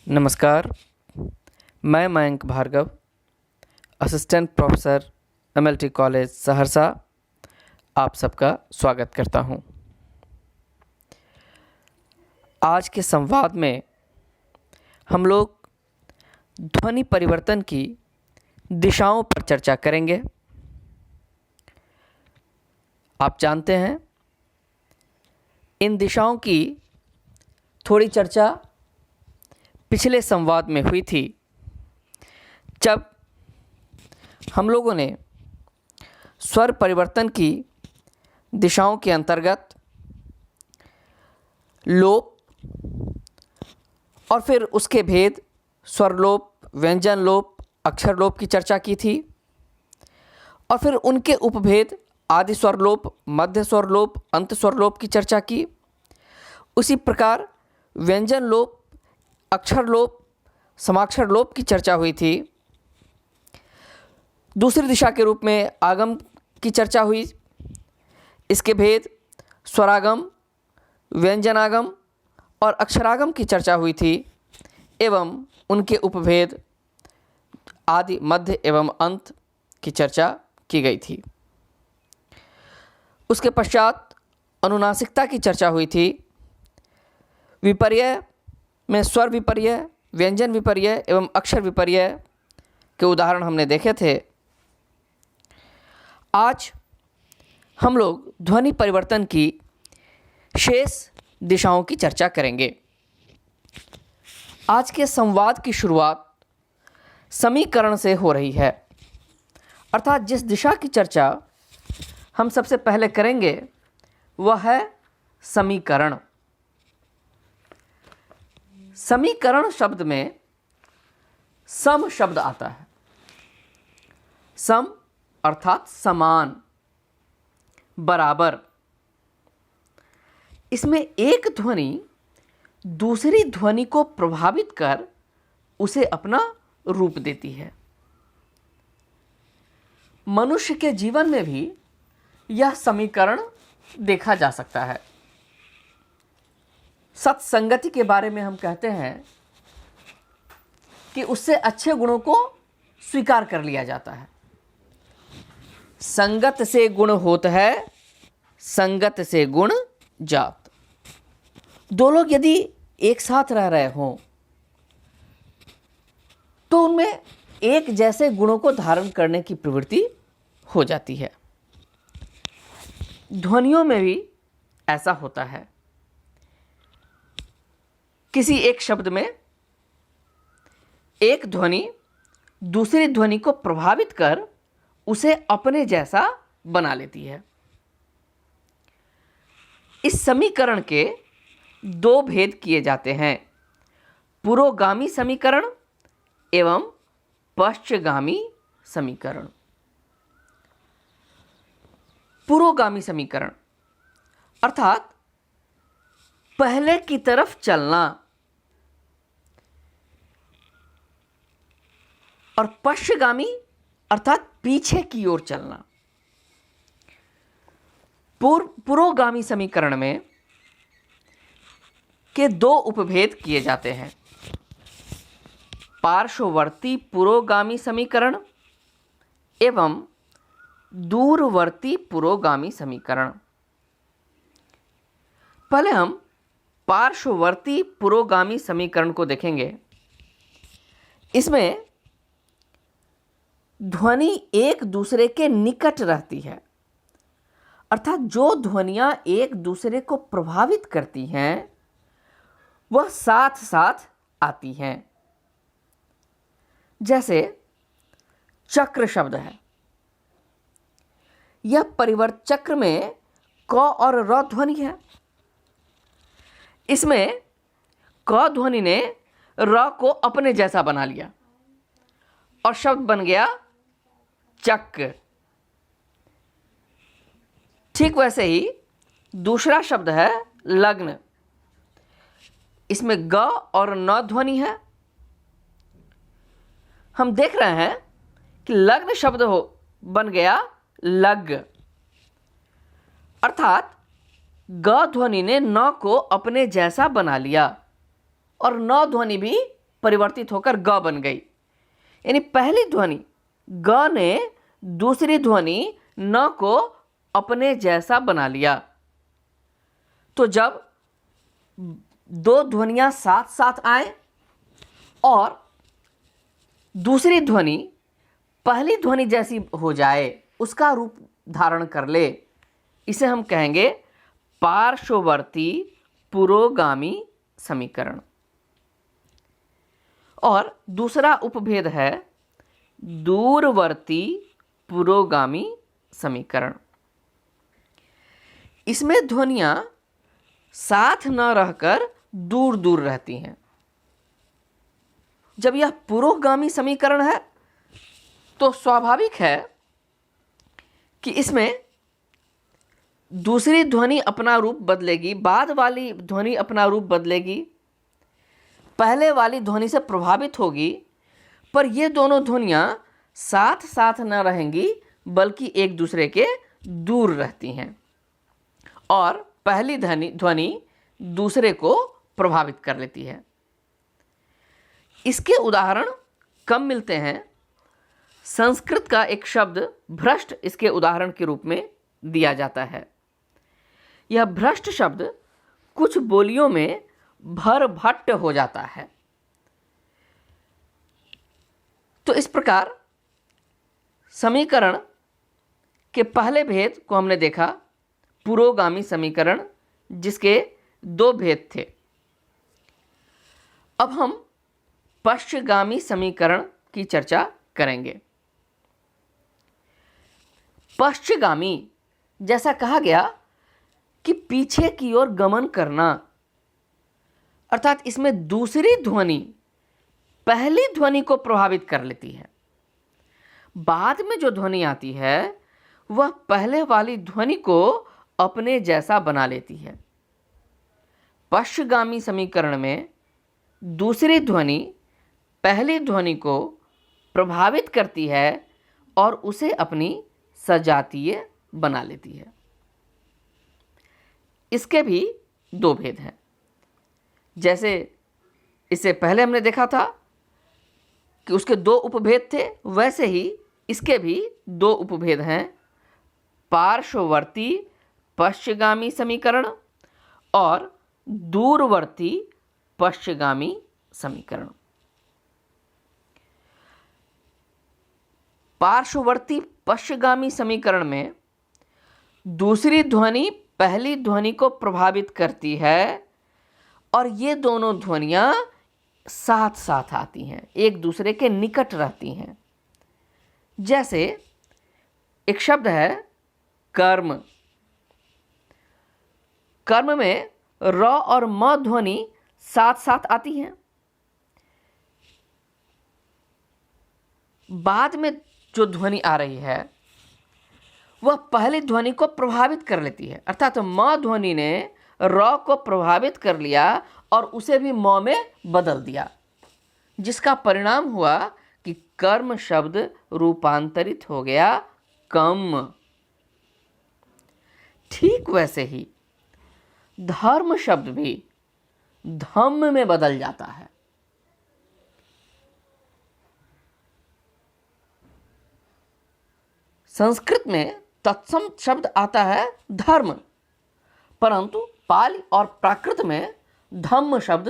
नमस्कार। मैं Mayank Bhargav, assistant professor MLT college Saharsa, आप सबका स्वागत करता हूं। आज के संवाद में हम लोग ध्वनि परिवर्तन की दिशाओं पर चर्चा करेंगे। आप जानते हैं, इन दिशाओं की थोड़ी चर्चा पिछले संवाद में हुई थी, जब हम लोगों ने स्वर परिवर्तन की दिशाओं के अंतर्गत लोप और फिर उसके भेद स्वर लोप, व्यंजन लोप, अक्षर लोप की चर्चा की थी, और फिर उनके उपभेद आदि स्वर लोप, मध्य स्वर लोप, अंत स्वर लोप की चर्चा की। उसी प्रकार व्यंजन लोप, अक्षर लोप, समाक्षर लोप की चर्चा हुई थी। दूसरी दिशा के रूप में आगम की चर्चा हुई। इसके भेद स्वरागम, व्यंजनागम और अक्षरागम की चर्चा हुई थी एवं उनके उपभेद आदि, मध्य एवं अंत की चर्चा की गई थी। उसके पश्चात अनुनासिकता की चर्चा हुई थी। विपर्य में स्वर विपर्य, व्यंजन विपर्य एवं अक्षर विपर्य के उदाहरण हमने देखे थे। आज हम लोग ध्वनि परिवर्तन की शेष दिशाओं की चर्चा करेंगे। आज के संवाद की शुरुआत समीकरण से हो रही है, अर्थात जिस दिशा की चर्चा हम सबसे पहले करेंगे वह है समीकरण। समीकरण शब्द में सम शब्द आता है। सम अर्थात समान, बराबर। इसमें एक ध्वनि दूसरी ध्वनि को प्रभावित कर उसे अपना रूप देती है। मनुष्य के जीवन में भी यह समीकरण देखा जा सकता है। सत्संगति के बारे में हम कहते हैं कि उससे अच्छे गुणों को स्वीकार कर लिया जाता है। संगत से गुण होत है, संगत से गुण जात। दो लोग यदि एक साथ रह रहे हों तो उनमें एक जैसे गुणों को धारण करने की प्रवृत्ति हो जाती है। ध्वनियों में भी ऐसा होता है। किसी एक शब्द में एक ध्वनि दूसरी ध्वनि को प्रभावित कर उसे अपने जैसा बना लेती है। इस समीकरण के दो भेद किए जाते हैं, पुरोगामी समीकरण एवं पश्चगामी समीकरण। पुरोगामी समीकरण अर्थात पहले की तरफ चलना, और पश्चगामी अर्थात पीछे की ओर चलना। पुरोगामी समीकरण में के दो उपभेद किए जाते हैं, पार्श्ववर्ती पुरोगामी समीकरण एवं दूरवर्ती पुरोगामी समीकरण। पहले हम पार्श्ववर्ती पुरोगामी समीकरण को देखेंगे। इसमें ध्वनि एक दूसरे के निकट रहती है, अर्थात जो ध्वनियां एक दूसरे को प्रभावित करती हैं वह साथ साथ आती हैं। जैसे चक्र शब्द है, यह परिवर्त चक्र में क और र ध्वनि है। इसमें क ध्वनि ने र को अपने जैसा बना लिया और शब्द बन गया चक्र। ठीक वैसे ही दूसरा शब्द है लग्न। इसमें ग और न ध्वनि है। हम देख रहे हैं कि लग्न शब्द बन गया लग, अर्थात ग ध्वनि ने न को अपने जैसा बना लिया और न ध्वनि भी परिवर्तित होकर ग बन गई। यानी पहली ध्वनि ग ने दूसरी ध्वनि न को अपने जैसा बना लिया। तो जब दो ध्वनियां साथ साथ आए और दूसरी ध्वनि पहली ध्वनि जैसी हो जाए, उसका रूप धारण कर ले, इसे हम कहेंगे पार्श्ववर्ती पुरोगामी समीकरण। और दूसरा उपभेद है दूरवर्ती पुरोगामी समीकरण। इसमें ध्वनियां साथ न रहकर दूर दूर रहती हैं। जब यह पुरोगामी समीकरण है तो स्वाभाविक है कि इसमें दूसरी ध्वनि अपना रूप बदलेगी, बाद वाली ध्वनि अपना रूप बदलेगी, पहले वाली ध्वनि से प्रभावित होगी, पर ये दोनों ध्वनियाँ साथ साथ न रहेंगी बल्कि एक दूसरे के दूर रहती हैं और पहली ध्वनि दूसरे को प्रभावित कर लेती है। इसके उदाहरण कम मिलते हैं। संस्कृत का एक शब्द भ्रष्ट इसके उदाहरण के रूप में दिया जाता है। यह भ्रष्ट शब्द कुछ बोलियों में भरभट्ट हो जाता है। तो इस प्रकार समीकरण के पहले भेद को हमने देखा, पुरोगामी समीकरण, जिसके दो भेद थे। अब हम पश्चगामी समीकरण की चर्चा करेंगे। पश्चगामी, जैसा कहा गया कि पीछे की ओर गमन करना, अर्थात इसमें दूसरी ध्वनि पहली ध्वनि को प्रभावित कर लेती है। बाद में जो ध्वनि आती है वह पहले वाली ध्वनि को अपने जैसा बना लेती है। पश्चगामी समीकरण में दूसरी ध्वनि पहली ध्वनि को प्रभावित करती है और उसे अपनी सजातीय बना लेती है। इसके भी दो भेद हैं। जैसे इससे पहले हमने देखा था कि उसके दो उपभेद थे, वैसे ही इसके भी दो उपभेद हैं, पार्श्ववर्ती पश्चगामी समीकरण और दूरवर्ती पश्चगामी समीकरण। पार्श्ववर्ती पश्चगामी समीकरण में दूसरी ध्वनि पहली ध्वनि को प्रभावित करती है और ये दोनों ध्वनियाँ साथ साथ आती हैं, एक दूसरे के निकट रहती हैं। जैसे एक शब्द है कर्म। कर्म में र और म ध्वनि साथ साथ आती हैं। बाद में जो ध्वनि आ रही है वह पहली ध्वनि को प्रभावित कर लेती है, अर्थात म ध्वनि ने र को प्रभावित कर लिया और उसे भी म में बदल दिया, जिसका परिणाम हुआ कि कर्म शब्द रूपांतरित हो गया कम। ठीक वैसे ही धर्म शब्द भी धम्म में बदल जाता है। संस्कृत में तत्सम शब्द आता है धर्म, परंतु पाली और प्राकृत में धम्म शब्द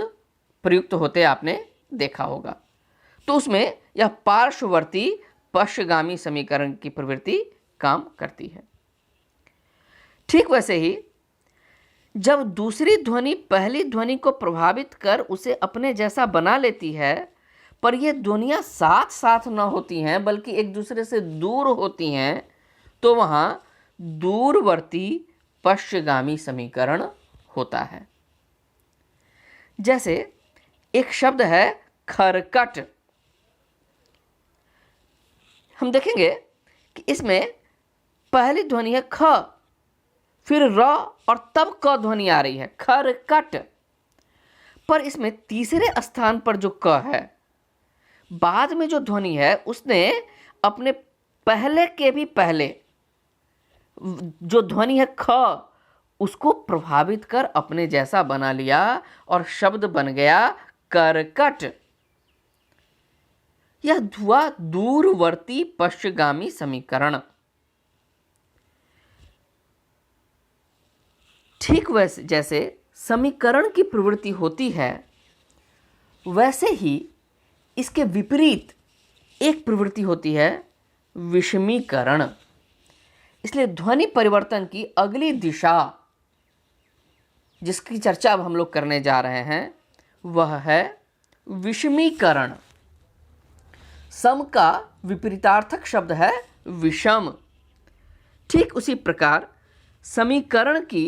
प्रयुक्त होते आपने देखा होगा। तो उसमें यह पार्श्ववर्ती पश्चगामी समीकरण की प्रवृत्ति काम करती है। ठीक वैसे ही जब दूसरी ध्वनि पहली ध्वनि को प्रभावित कर उसे अपने जैसा बना लेती है, पर ये ध्वनियाँ साथ साथ न होती हैं बल्कि एक दूसरे से दूर होती हैं, तो वहाँ दूरवर्ती पश्चगामी समीकरण होता है। जैसे एक शब्द है खरकट। हम देखेंगे कि इसमें पहली ध्वनि है ख, फिर र और तब क ध्वनि आ रही है खरकट। पर इसमें तीसरे स्थान पर जो क है, बाद में जो ध्वनि है उसने अपने पहले के भी पहले जो ध्वनि है ख उसको प्रभावित कर अपने जैसा बना लिया और शब्द बन गया करकट। यह हुआ दूरवर्ती पश्चगामी समीकरण। ठीक वैसे जैसे समीकरण की प्रवृत्ति होती है, वैसे ही इसके विपरीत एक प्रवृत्ति होती है, विषमीकरण। इसलिए ध्वनि परिवर्तन की अगली दिशा जिसकी चर्चा अब हम लोग करने जा रहे हैं वह है विषमीकरण। सम का विपरीतार्थक शब्द है विषम। ठीक उसी प्रकार समीकरण की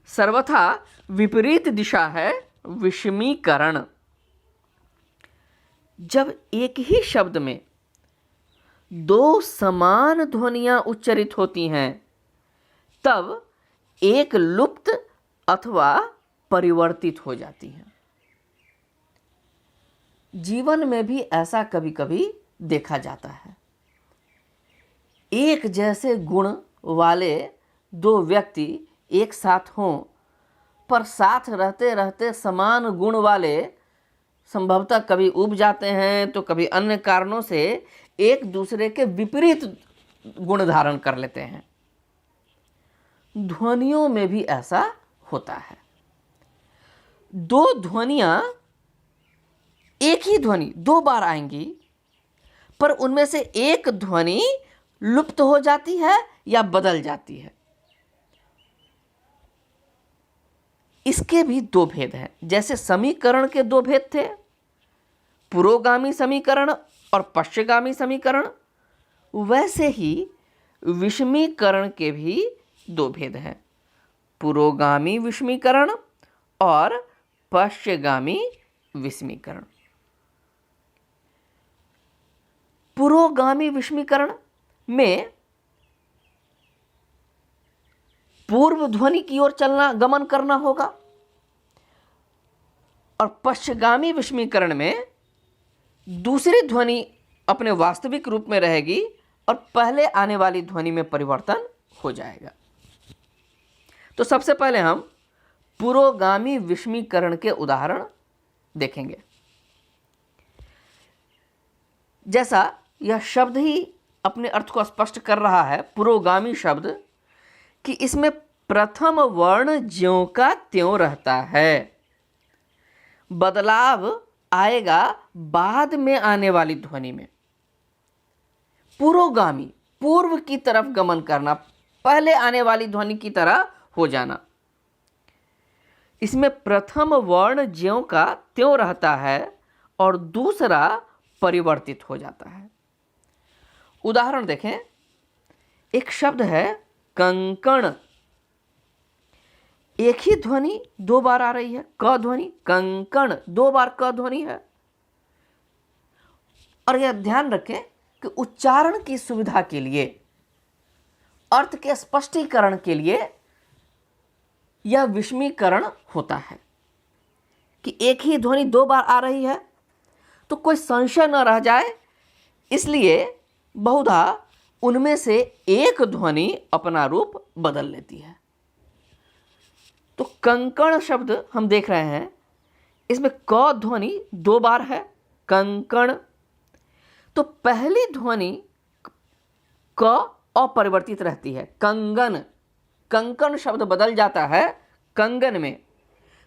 सर्वथा विपरीत दिशा है विषमीकरण। जब एक ही शब्द में दो समान ध्वनियां उच्चारित होती हैं, तब एक लुप्त अथवा परिवर्तित हो जाती हैं। जीवन में भी ऐसा कभी कभी देखा जाता है। एक जैसे गुण वाले दो व्यक्ति एक साथ हों, पर साथ रहते रहते समान गुण वाले संभवतः कभी उब जाते हैं तो कभी अन्य कारणों से एक दूसरे के विपरीत गुण धारण कर लेते हैं। ध्वनियों में भी ऐसा होता है। दो ध्वनियां, एक ही ध्वनि दो बार आएंगी, पर उनमें से एक ध्वनि लुप्त हो जाती है या बदल जाती है। इसके भी दो भेद हैं। जैसे समीकरण के दो भेद थे, पुरोगामी समीकरण और पश्चगामी समीकरण, वैसे ही विषमीकरण के भी दो भेद हैं, पुरोगामी विषमीकरण और पश्चगामी विषमीकरण। पुरोगामी विषमीकरण में पूर्व ध्वनि की ओर चलना, गमन करना होगा, और पश्चगामी विषमीकरण में दूसरी ध्वनि अपने वास्तविक रूप में रहेगी और पहले आने वाली ध्वनि में परिवर्तन हो जाएगा। तो सबसे पहले हम पुरोगामी विषमीकरण के उदाहरण देखेंगे। जैसा यह शब्द ही अपने अर्थ को स्पष्ट कर रहा है, पुरोगामी शब्द, कि इसमें प्रथम वर्ण ज्यों का त्यों रहता है, बदलाव आएगा बाद में आने वाली ध्वनि में। पुरोगामी, पूर्व की तरफ गमन करना, पहले आने वाली ध्वनि की तरह हो जाना। इसमें प्रथम वर्ण ज्यों का त्यों रहता है और दूसरा परिवर्तित हो जाता है। उदाहरण देखें। एक शब्द है कंकण। एक ही ध्वनि दो बार आ रही है, क ध्वनि, कंकण, दो बार क ध्वनि है। और यह ध्यान रखें कि उच्चारण की सुविधा के लिए, अर्थ के स्पष्टीकरण के लिए यह विषमीकरण होता है कि एक ही ध्वनि दो बार आ रही है तो कोई संशय न रह जाए, इसलिए बहुधा उनमें से एक ध्वनि अपना रूप बदल लेती है। तो कंकण शब्द हम देख रहे हैं, इसमें क ध्वनि दो बार है, कंकण। तो पहली ध्वनि क अपरिवर्तित रहती है, कंगन। कंकण शब्द बदल जाता है कंगन में।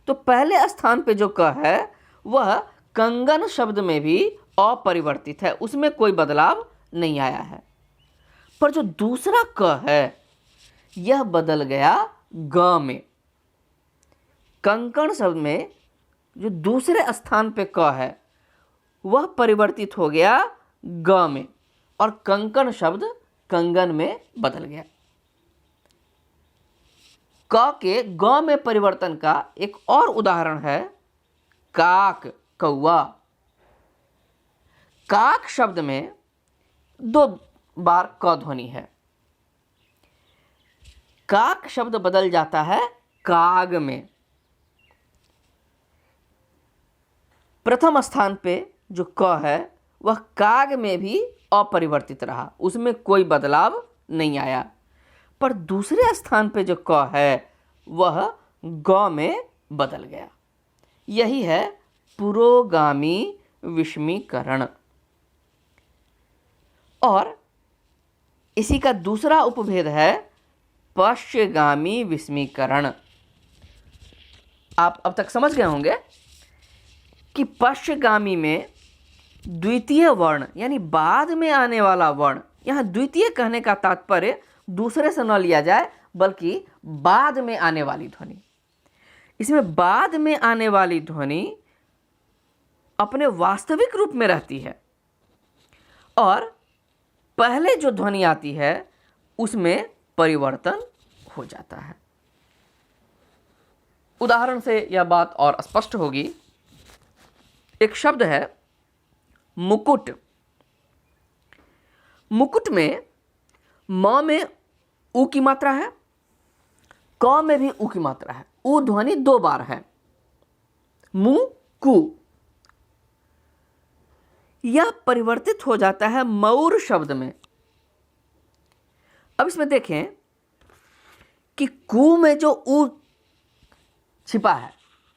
तो पहले स्थान पे जो क है वह कंगन शब्द में भी अपरिवर्तित है, उसमें कोई बदलाव नहीं आया है। पर जो दूसरा क है यह बदल गया ग में। कंकण शब्द में जो दूसरे स्थान पे क है वह परिवर्तित हो गया ग में और कंकण शब्द कंगन में बदल गया। क के ग में परिवर्तन का एक और उदाहरण है काक, कौवा। काक शब्द में दो बार क ध्वनि है। काक शब्द बदल जाता है काग में। प्रथम स्थान पे जो क है वह काग में भी अपरिवर्तित रहा, उसमें कोई बदलाव नहीं आया। पर दूसरे स्थान पे जो क है वह ग में बदल गया। यही है पुरोगामी विषमीकरण। और इसी का दूसरा उपभेद है पश्चगामी विस्मीकरण। आप अब तक समझ गए होंगे कि पश्चगामी में द्वितीय वर्ण यानी बाद में आने वाला वर्ण, यहाँ द्वितीय कहने का तात्पर्य दूसरे से न लिया जाए बल्कि बाद में आने वाली ध्वनि। इसमें बाद में आने वाली ध्वनि अपने वास्तविक रूप में रहती है और पहले जो ध्वनि आती है उसमें परिवर्तन हो जाता है। उदाहरण से यह बात और स्पष्ट होगी। एक शब्द है मुकुट। मुकुट में म में उ की मात्रा है, क में भी उ की मात्रा है। उ ध्वनि 2 बार है, मु कु। यह परिवर्तित हो जाता है मऊर शब्द में। अब इसमें देखें कि कु में जो उ छिपा है,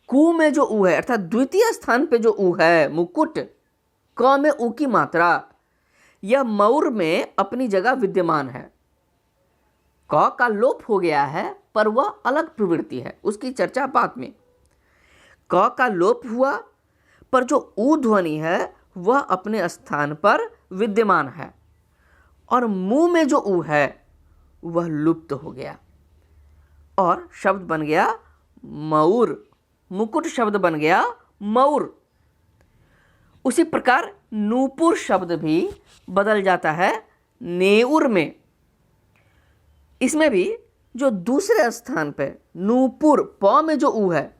कु में जो उ है अर्थात द्वितीय स्थान पे जो उ है मुकुट, क में उ की मात्रा, यह मऊर में अपनी जगह विद्यमान है। क का लोप हो गया है पर वह अलग प्रवृत्ति है, उसकी चर्चा बाद में। क का लोप हुआ पर जो उ ध्वनि है वह अपने स्थान पर विद्यमान है और मुंह में जो उ है वह लुप्त हो गया और शब्द बन गया मऊर। मुकुट शब्द बन गया मऊर। उसी प्रकार नूपुर शब्द भी बदल जाता है नेउर में। इसमें भी जो दूसरे स्थान पे नूपुर प में जो उ है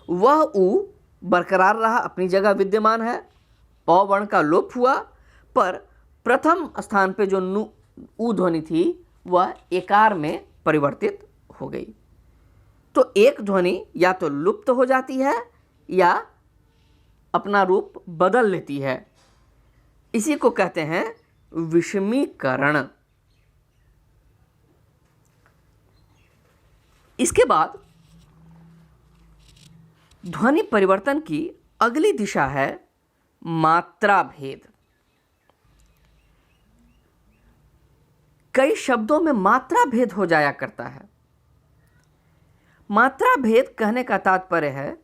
वह उ बरकरार रहा, अपनी जगह विद्यमान है। प वर्ण का लोप हुआ पर प्रथम स्थान पे जो उ ध्वनि थी वह एकार में परिवर्तित हो गई। तो एक ध्वनि या तो लुप्त हो जाती है या अपना रूप बदल लेती है। इसी को कहते हैं विषमीकरण। इसके बाद ध्वनि परिवर्तन की अगली दिशा है मात्रा भेद। कई शब्दों में मात्रा भेद हो जाया करता है। मात्रा भेद कहने का तात्पर्य है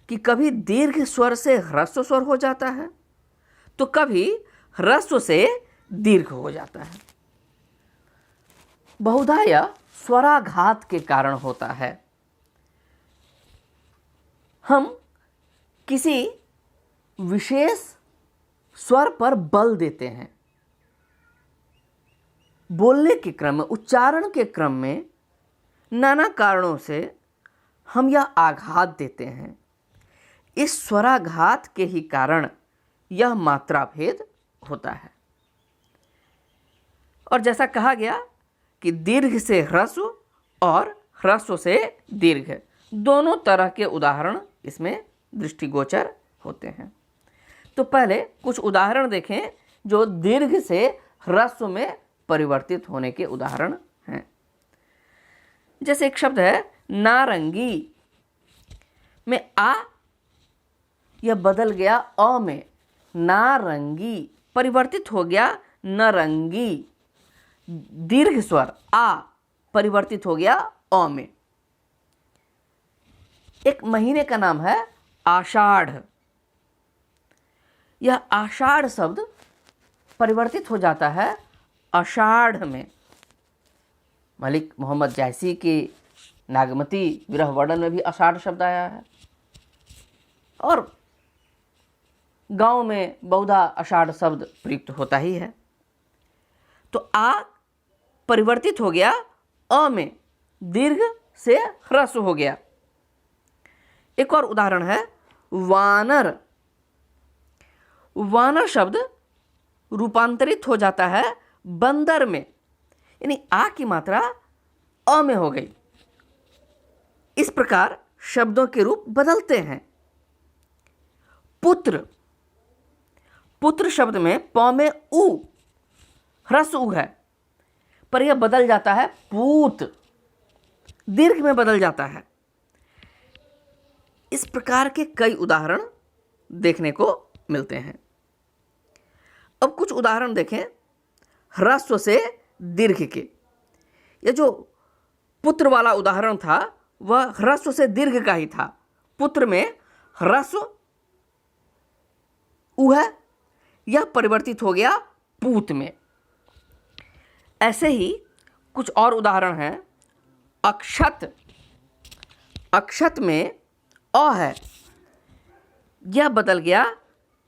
कि कभी दीर्घ स्वर से ह्रस्व स्वर हो जाता है तो कभी ह्रस्व से दीर्घ हो जाता है। बहुधा यह स्वराघात के कारण होता है। हम किसी विशेष स्वर पर बल देते हैं, बोलने के क्रम में, उच्चारण के क्रम में नाना कारणों से हम यह आघात देते हैं। इस स्वराघात के ही कारण यह मात्रा भेद होता है। और जैसा कहा गया कि दीर्घ से ह्रस्व और ह्रस्व से दीर्घ, दोनों तरह के उदाहरण इसमें दृष्टिगोचर होते हैं। तो पहले कुछ उदाहरण देखें जो दीर्घ से ह्रस्व में परिवर्तित होने के उदाहरण हैं। जैसे एक शब्द है नारंगी में आ, यह बदल गया अ में, नारंगी परिवर्तित हो गया नरंगी। दीर्घ स्वर आ परिवर्तित हो गया अ में। एक महीने का नाम है आषाढ़। यह आषाढ़ शब्द परिवर्तित हो जाता है आषाढ़ में। मलिक मोहम्मद जायसी की नागमती विरह वर्णन में भी आषाढ़ शब्द आया है और गांव में बहुधा आषाढ़ शब्द प्रयुक्त होता ही है। तो आ परिवर्तित हो गया अ में, दीर्घ से ह्रस्व हो गया। एक और उदाहरण है वानर। वानर शब्द रूपांतरित हो जाता है बंदर में, यानी आ की मात्रा अ में हो गई। इस प्रकार शब्दों के रूप बदलते हैं। पुत्र, पुत्र शब्द में प में उ, ह्रस्व उ है पर यह बदल जाता है पूत, दीर्घ में बदल जाता है। इस प्रकार के कई उदाहरण देखने को मिलते हैं। अब कुछ उदाहरण देखें ह्रस्व से दीर्घ के। ये जो पुत्र वाला उदाहरण था वह ह्रस्व से दीर्घ का ही था। पुत्र में ह्रस्व उ है, यह परिवर्तित हो गया पूत में। ऐसे ही कुछ और उदाहरण हैं। अक्षत, अक्षत में अ है, यह बदल गया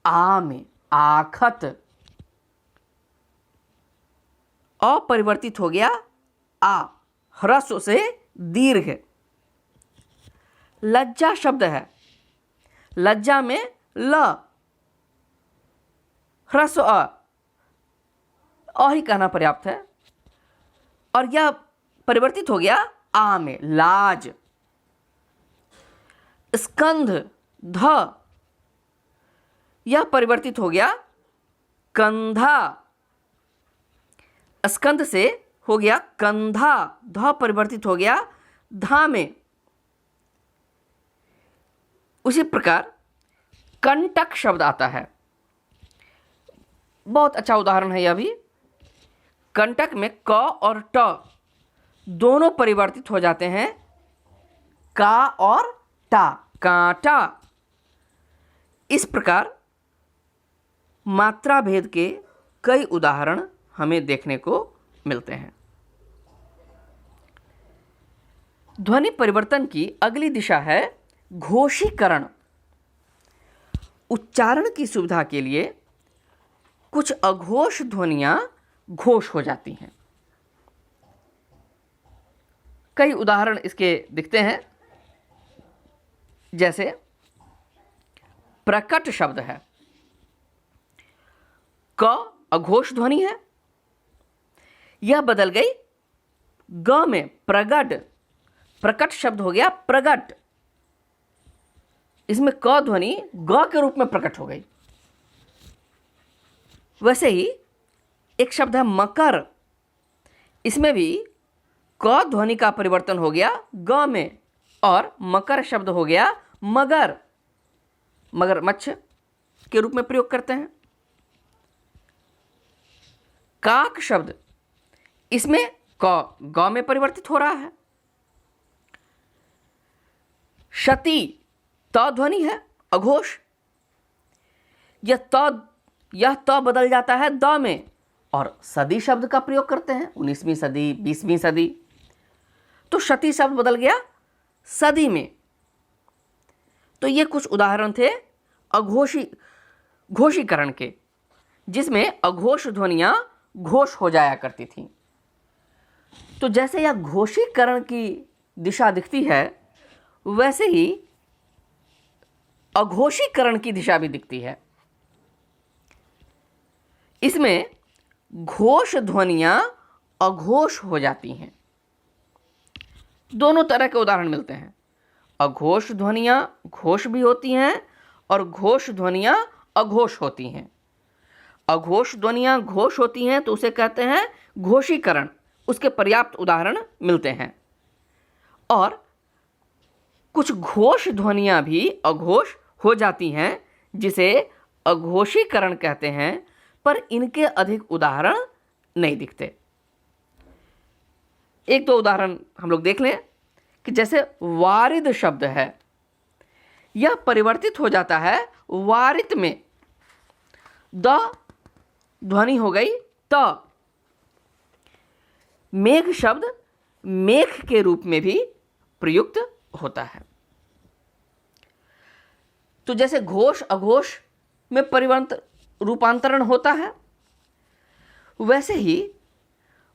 आ में, आखत। अपरिवर्तित हो गया आ, ह्रस्व से दीर्घ। लज्जा शब्द है, लज्जा में ल, ह्रस्व अ ही कहना पर्याप्त है, और यह परिवर्तित हो गया आ में, लाज। स्कंध ध, यह परिवर्तित हो गया कंधा। स्कंध से हो गया कंधा, ध परिवर्तित हो गया धा में। उसी प्रकार कंटक शब्द आता है, बहुत अच्छा उदाहरण है यह भी। कंटक में क और ट दोनों परिवर्तित हो जाते हैं का और टा, कांटा। इस प्रकार मात्रा भेद के कई उदाहरण हमें देखने को मिलते हैं। ध्वनि परिवर्तन की अगली दिशा है घोषीकरण। उच्चारण की सुविधा के लिए कुछ अघोष ध्वनियां घोष हो जाती हैं। कई उदाहरण इसके दिखते हैं। जैसे प्रकट शब्द है, क अघोष ध्वनि है, यह बदल गई ग में, प्रगट। प्रकट शब्द हो गया प्रगट, इसमें क ध्वनि ग के रूप में प्रकट हो गई। वैसे ही एक शब्द है मकर, इसमें भी क ध्वनि का परिवर्तन हो गया ग में, और मकर शब्द हो गया मगर, मगरमच्छ के रूप में प्रयोग करते हैं। काक शब्द, इसमें क ग में परिवर्तित हो रहा है। क्षति त ध्वनि है, अघोष, यह त बदल जाता है द में, और सदी शब्द का प्रयोग करते हैं 19वीं सदी, 20वीं सदी, तो क्षति शब्द बदल गया सदी में। तो ये कुछ उदाहरण थे घोषीकरण के, जिसमें अघोष ध्वनियां घोष हो जाया करती थीं। तो जैसे यह घोषीकरण की दिशा दिखती है, वैसे ही अघोषीकरण की दिशा भी दिखती है। इसमें घोष ध्वनियां अघोष हो जाती हैं। दोनों तरह के उदाहरण मिलते हैं। अघोष ध्वनियां घोष भी होती हैं और घोष ध्वनियां अघोष होती हैं। अघोष ध्वनियां घोष होती हैं तो उसे कहते हैं घोषीकरण, उसके पर्याप्त उदाहरण मिलते हैं। और कुछ घोष ध्वनियां भी अघोष हो जाती हैं, जिसे अघोषीकरण कहते हैं, पर इनके अधिक उदाहरण नहीं दिखते। एक दो उदाहरण हम लोग देख लें कि जैसे वारिद शब्द है, यह परिवर्तित हो जाता है वारित में, द ध्वनि हो गई त। मेघ शब्द मेघ के रूप में भी प्रयुक्त होता है। तो जैसे घोष अघोष में रूपांतरण होता है, वैसे ही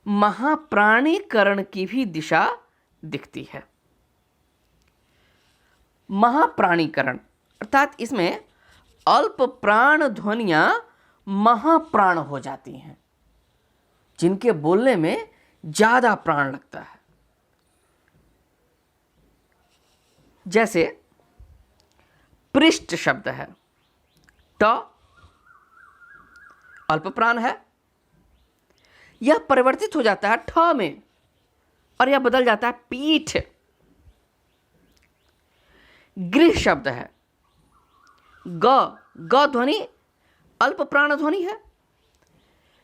महाप्राणीकरण की भी दिशा दिखती है। महाप्राणीकरण अर्थात इसमें अल्प प्राण ध्वनियां महाप्राण हो जाती हैं, जिनके बोलने में ज्यादा प्राण लगता है। जैसे पृष्ठ शब्द है, ट अल्प प्राण है, यह परिवर्तित हो जाता है ठ में, और यह बदल जाता है पीठ। गृह शब्द है, ग ध्वनि अल्प प्राण ध्वनि है,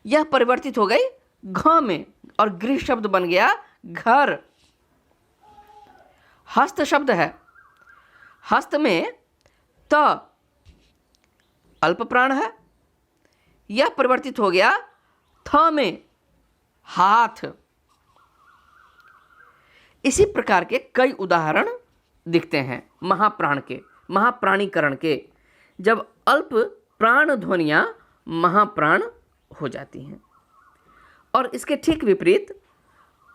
यह परिवर्तित हो गई घ में और गृह शब्द बन गया घर। हस्त शब्द है, हस्त में त अल्प प्राण है, यह परिवर्तित हो गया थ में हाथ। इसी प्रकार के कई उदाहरण दिखते हैं महाप्राण के, महाप्राणीकरण के, जब अल्प प्राण ध्वनियां महाप्राण हो जाती हैं। और इसके ठीक विपरीत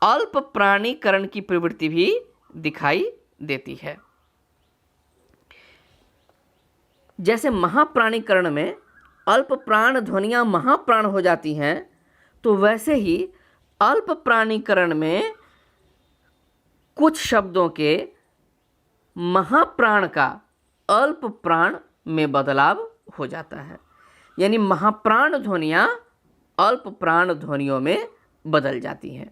अल्प प्राणीकरण की प्रवृत्ति भी दिखाई देती है। जैसे महाप्राणीकरण में अल्प प्राण ध्वनियां महाप्राण हो जाती हैं, तो वैसे ही अल्प प्राणीकरण में कुछ शब्दों के महाप्राण का अल्प प्राण में बदलाव हो जाता है, यानी महाप्राण ध्वनियां अल्प प्राण ध्वनियों में बदल जाती हैं।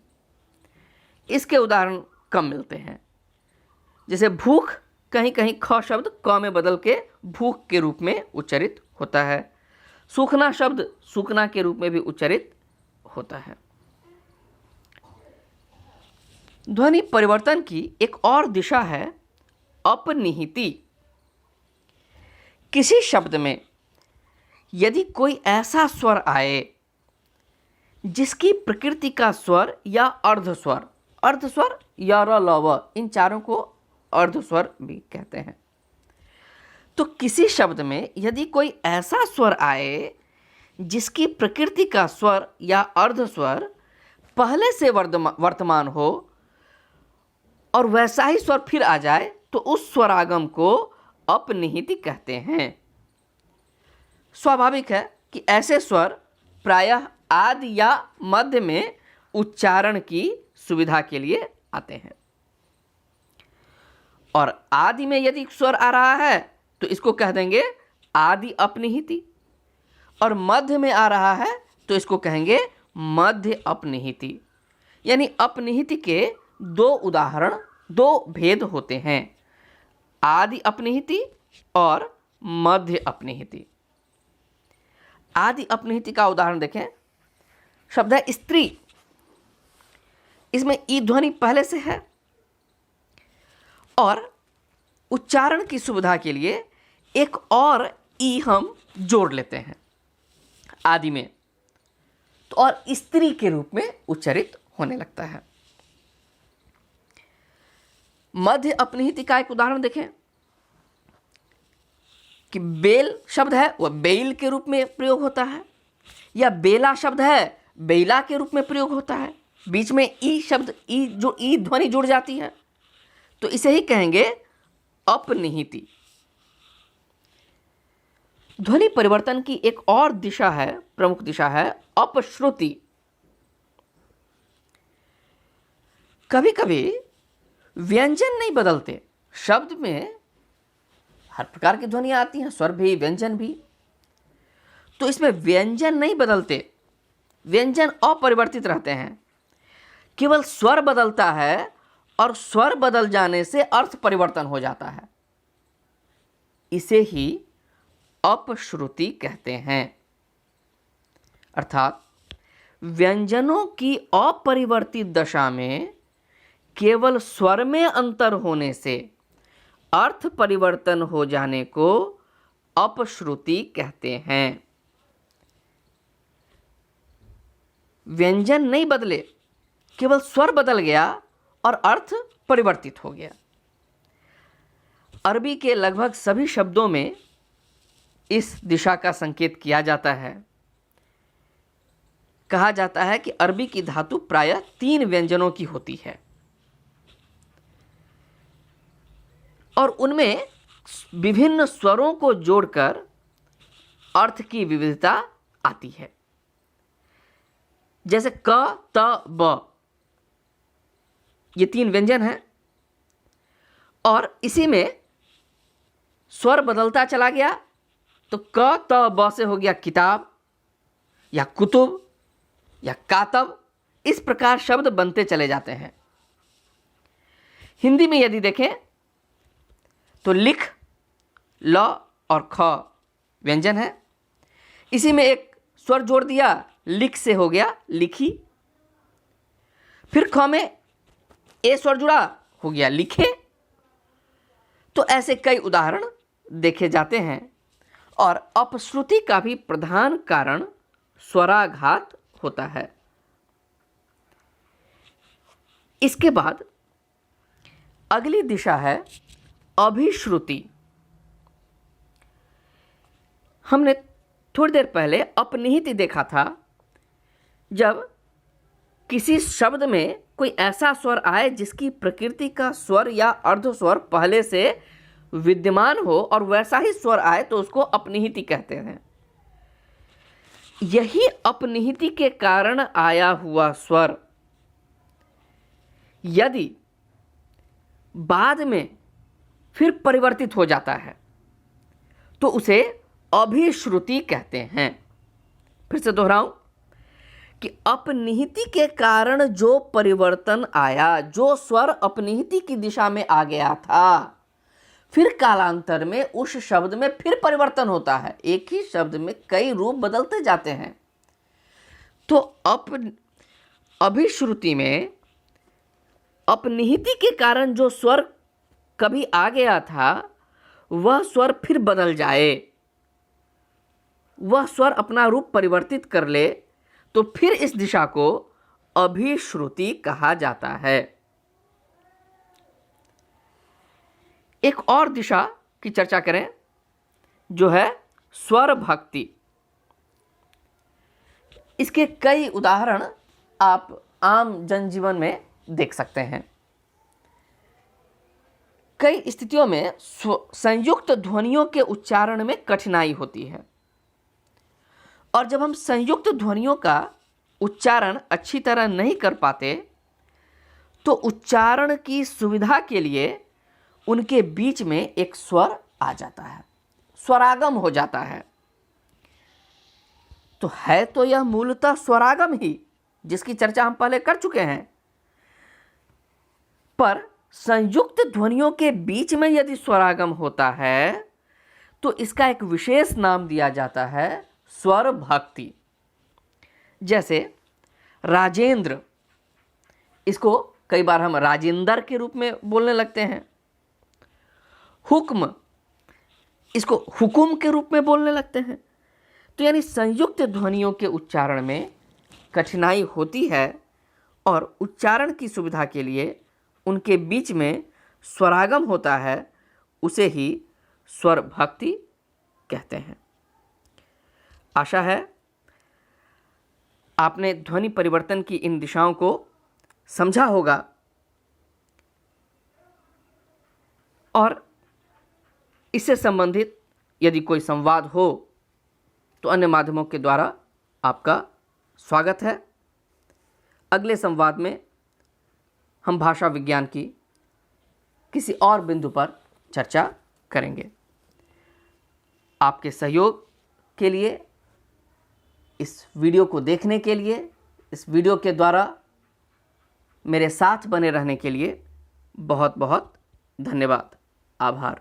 इसके उदाहरण कम मिलते हैं। जैसे भूख, कहीं कहीं ख शब्द क में बदल के भूख के रूप में उच्चारित होता है। सूखना शब्द सूखना के रूप में भी उच्चारित होता है। ध्वनि परिवर्तन की एक और दिशा है अपनिहिति। किसी शब्द में यदि कोई ऐसा स्वर आए जिसकी प्रकृति का स्वर या अर्धस्वर, अर्धस्वर या र ल व, इन चारों को अर्धस्वर भी कहते हैं। तो किसी शब्द में यदि कोई ऐसा स्वर आए जिसकी प्रकृति का स्वर या अर्धस्वर पहले से वर्तमान हो और वैसा ही स्वर फिर आ जाए, तो उस स्वरागम को अपनिहिति कहते हैं। स्वाभाविक है कि ऐसे स्वर प्रायः आदि या मध्य में उच्चारण की सुविधा के लिए आते हैं। और आदि में यदि स्वर आ रहा है तो इसको कह देंगे आदि अपनिहिति, और मध्य में आ रहा है तो इसको कहेंगे मध्य अपनिहिति। यानी अपनिहिति के दो उदाहरण, दो भेद होते हैं, आदि अपनिहिति और मध्य अपनिहिति। आदि अपनिहिति का उदाहरण देखें। शब्द है स्त्री, इसमें ई ध्वनि पहले से है और उच्चारण की सुविधा के लिए एक और ई हम जोड़ लेते हैं आदि में, तो और स्त्री के रूप में उच्चारित होने लगता है। मध्य अपनिहिति का एक उदाहरण देखें कि बेल शब्द है वह बेल के रूप में प्रयोग होता है, या बेला शब्द है बेला के रूप में प्रयोग होता है। बीच में ई शब्द, ई जो ई ध्वनि जुड़ जाती है, तो इसे ही कहेंगे अपनिहिति। ध्वनि परिवर्तन की एक और दिशा है, प्रमुख दिशा है अपश्रुति। कभी कभी व्यंजन नहीं बदलते, शब्द में हर प्रकार की ध्वनियां आती हैं, स्वर भी व्यंजन भी, तो इसमें व्यंजन नहीं बदलते, व्यंजन अपरिवर्तित रहते हैं, केवल स्वर बदलता है और स्वर बदल जाने से अर्थ परिवर्तन हो जाता है। इसे ही अपश्रुति कहते हैं। अर्थात व्यंजनों की अपरिवर्तित दशा में केवल स्वर में अंतर होने से अर्थ परिवर्तन हो जाने को अपश्रुति कहते हैं। व्यंजन नहीं बदले, केवल स्वर बदल गया और अर्थ परिवर्तित हो गया। अरबी के लगभग सभी शब्दों में इस दिशा का संकेत किया जाता है। कहा जाता है कि अरबी की धातु प्रायः 3 व्यंजनों की होती है और उनमें विभिन्न स्वरों को जोड़कर अर्थ की विविधता आती है। जैसे क, त, ब, ये 3 व्यंजन हैं और इसी में स्वर बदलता चला गया तो क, त, ब से हो गया किताब या कुतुब या कातब। इस प्रकार शब्द बनते चले जाते हैं। हिंदी में यदि देखें तो लिख, ल और ख व्यंजन है, इसी में एक स्वर जोड़ दिया, लिख से हो गया लिखी। फिर ख में ए स्वर जुड़ा, हो गया लिखे। तो ऐसे कई उदाहरण देखे जाते हैं। और अपश्रुति का भी प्रधान कारण स्वराघात होता है। इसके बाद अगली दिशा है अभिश्रुति। हमने थोड़ी देर पहले अपनिहिति देखा था। जब किसी शब्द में कोई ऐसा स्वर आए जिसकी प्रकृति का स्वर या अर्ध स्वर पहले से विद्यमान हो और वैसा ही स्वर आए तो उसको अपनिहिति कहते हैं। यही अपनिहिति के कारण आया हुआ स्वर यदि बाद में फिर परिवर्तित हो जाता है तो उसे अभिश्रुति कहते हैं। फिर से दोहराऊं कि अपनिहिति के कारण जो परिवर्तन आया, जो स्वर अपनिहिति की दिशा में आ गया था, फिर कालांतर में उस शब्द में फिर परिवर्तन होता है। एक ही शब्द में कई रूप बदलते जाते हैं। तो अभिश्रुति में अपनिहिति के कारण जो स्वर कभी आ गया था वह स्वर फिर बदल जाए, वह स्वर अपना रूप परिवर्तित कर ले, तो फिर इस दिशा को अभिश्रुति कहा जाता है। एक और दिशा की चर्चा करें जो है स्वर भक्ति। इसके कई उदाहरण आप आम जनजीवन में देख सकते हैं। कई स्थितियों में संयुक्त ध्वनियों के उच्चारण में कठिनाई होती है और जब हम संयुक्त ध्वनियों का उच्चारण अच्छी तरह नहीं कर पाते तो उच्चारण की सुविधा के लिए उनके बीच में एक स्वर आ जाता है, स्वरागम हो जाता है। तो है तो यह मूलतः स्वरागम ही, जिसकी चर्चा हम पहले कर चुके हैं। पर संयुक्त ध्वनियों के बीच में यदि स्वरागम होता है तो इसका एक विशेष नाम दिया जाता है स्वर भक्ति। जैसे राजेंद्र, इसको कई बार हम राजेंद्र के रूप में बोलने लगते हैं। हुक्म, इसको हुकुम के रूप में बोलने लगते हैं। तो यानी संयुक्त ध्वनियों के उच्चारण में कठिनाई होती है और उच्चारण की सुविधा के लिए उनके बीच में स्वरागम होता है, उसे ही स्वर भक्ति कहते हैं। आशा है आपने ध्वनि परिवर्तन की इन दिशाओं को समझा होगा और इससे संबंधित यदि कोई संवाद हो तो अन्य माध्यमों के द्वारा आपका स्वागत है। अगले संवाद में हम भाषा विज्ञान की किसी और बिंदु पर चर्चा करेंगे। आपके सहयोग के लिए, इस वीडियो को देखने के लिए, इस वीडियो के द्वारा मेरे साथ बने रहने के लिए बहुत बहुत धन्यवाद, आभार।